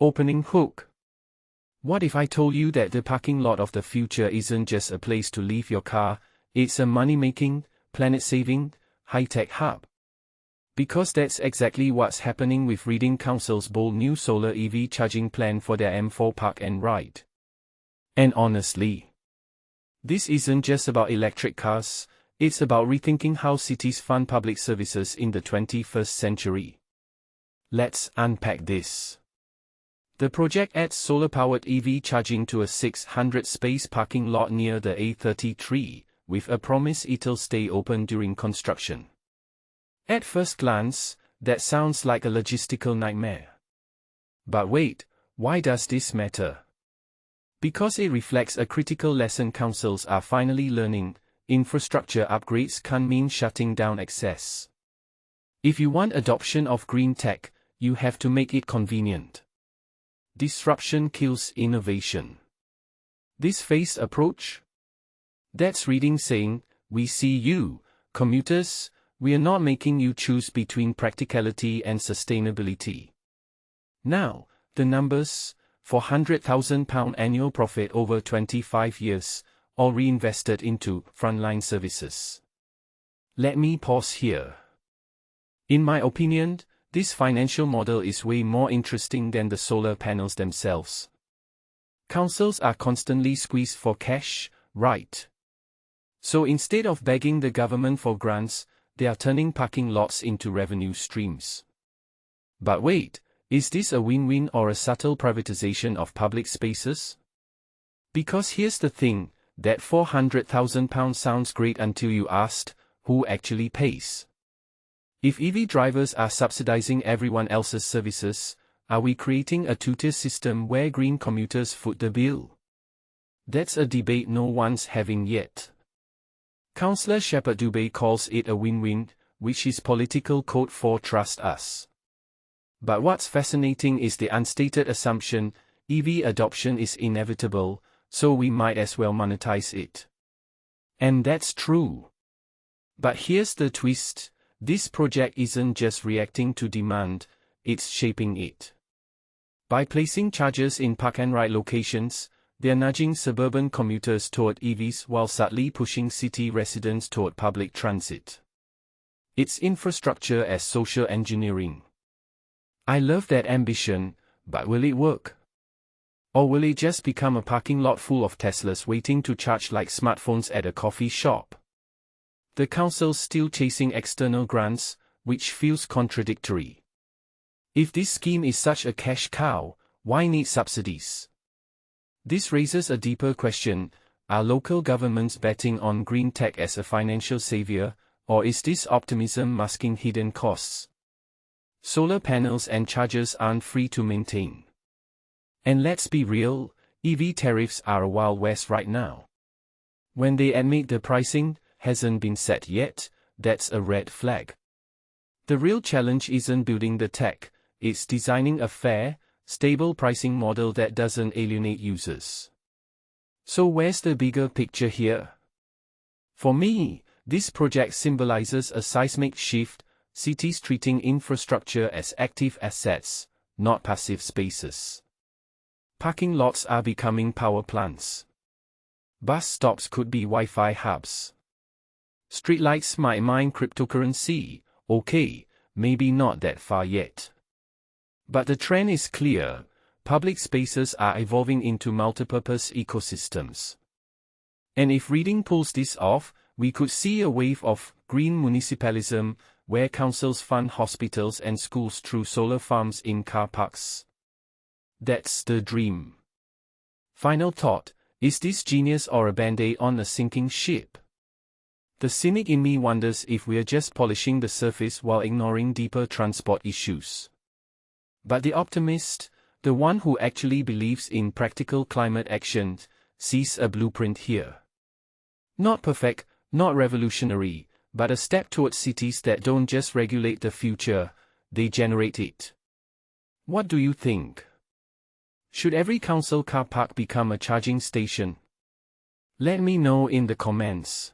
Opening hook. What if I told you that the parking lot of the future isn't just a place to leave your car, it's a money-making, planet-saving, high-tech hub? Because that's exactly what's happening with Reading Council's bold new solar EV charging plan for their M4 Park and Ride. And honestly, this isn't just about electric cars, it's about rethinking how cities fund public services in the 21st century. Let's unpack this. The project adds solar-powered EV charging to a 600-space parking lot near the A33, with a promise it'll stay open during construction. At first glance, that sounds like a logistical nightmare. But wait, why does this matter? Because it reflects a critical lesson councils are finally learning: infrastructure upgrades can't mean shutting down access. If you want adoption of green tech, you have to make it convenient. Disruption kills innovation. This phased approach? That's Reading saying, we see you, commuters, we're not making you choose between practicality and sustainability. Now, the numbers: £400,000 annual profit over 25 years, all reinvested into frontline services. Let me pause here. In my opinion, this financial model is way more interesting than the solar panels themselves. Councils are constantly squeezed for cash, right? So instead of begging the government for grants, they are turning parking lots into revenue streams. But wait, is this a win-win or a subtle privatization of public spaces? Because here's the thing, that £400,000 sounds great until you asked, who actually pays? If EV drivers are subsidizing everyone else's services, are we creating a two-tier system where green commuters foot the bill? That's a debate no one's having yet. Councillor Shepherd Dubey calls it a win-win, which is political code for trust us. But what's fascinating is the unstated assumption: EV adoption is inevitable, so we might as well monetize it. And that's true. But here's the twist: this project isn't just reacting to demand, it's shaping it. By placing chargers in park-and-ride locations, they're nudging suburban commuters toward EVs while subtly pushing city residents toward public transit. It's infrastructure as social engineering. I love that ambition, but will it work? Or will it just become a parking lot full of Teslas waiting to charge like smartphones at a coffee shop? The council's still chasing external grants, which feels contradictory. If this scheme is such a cash cow, why need subsidies? This raises a deeper question: are local governments betting on green tech as a financial savior, or is this optimism masking hidden costs? Solar panels and chargers aren't free to maintain. And let's be real, EV tariffs are a wild west right now. When they admit the pricing hasn't been set yet, that's a red flag. The real challenge isn't building the tech, it's designing a fair, stable pricing model that doesn't alienate users. So where's the bigger picture here? For me, this project symbolizes a seismic shift: cities treating infrastructure as active assets, not passive spaces. Parking lots are becoming power plants. Bus stops could be Wi-Fi hubs. Streetlights might mine cryptocurrency. Okay, maybe not that far yet. But the trend is clear: public spaces are evolving into multipurpose ecosystems. And if Reading pulls this off, we could see a wave of green municipalism, where councils fund hospitals and schools through solar farms in car parks. That's the dream. Final thought: is this genius or a band-aid on a sinking ship? The cynic in me wonders if we're just polishing the surface while ignoring deeper transport issues. But the optimist, the one who actually believes in practical climate action, sees a blueprint here. Not perfect, not revolutionary, but a step towards cities that don't just regulate the future, they generate it. What do you think? Should every council car park become a charging station? Let me know in the comments.